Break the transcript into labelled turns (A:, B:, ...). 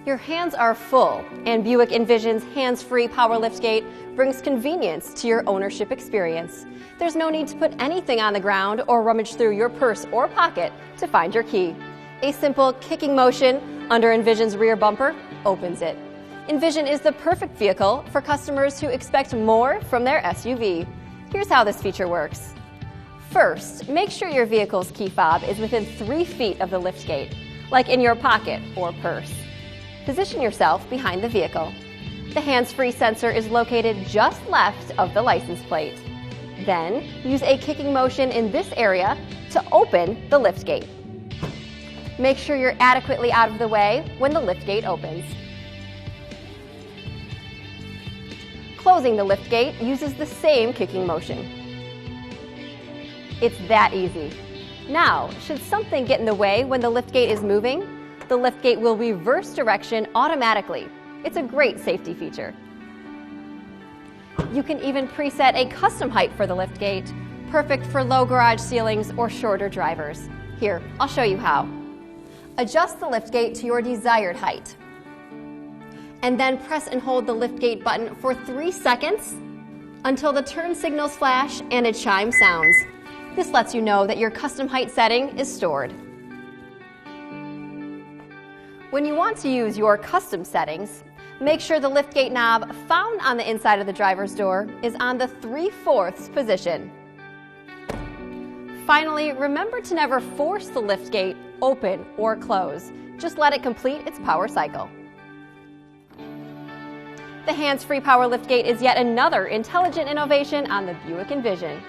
A: Your hands are full, and Buick Envision's hands-free power liftgate brings convenience to your ownership experience. There's no need to put anything on the ground or rummage through your purse or pocket to find your key. A simple kicking motion under Envision's rear bumper opens it. Envision is the perfect vehicle for customers who expect more from their SUV. Here's how this feature works. First, make sure your vehicle's key fob is within 3 feet of the liftgate, like in your pocket or purse. Position yourself behind the vehicle. The hands-free sensor is located just left of the license plate. Then, use a kicking motion in this area to open the liftgate. Make sure you're adequately out of the way when the liftgate opens. Closing the liftgate uses the same kicking motion. It's that easy. Now, should something get in the way when the liftgate is moving, the liftgate will reverse direction automatically. It's a great safety feature. You can even preset a custom height for the liftgate, perfect for low garage ceilings or shorter drivers. Here, I'll show you how. Adjust the liftgate to your desired height, and then press and hold the liftgate button for 3 seconds until the turn signals flash and a chime sounds. This lets you know that your custom height setting is stored. When you want to use your custom settings, make sure the liftgate knob found on the inside of the driver's door is on the 3/4 position. Finally, remember to never force the liftgate open or close. Just let it complete its power cycle. The hands-free power liftgate is yet another intelligent innovation on the Buick Envision.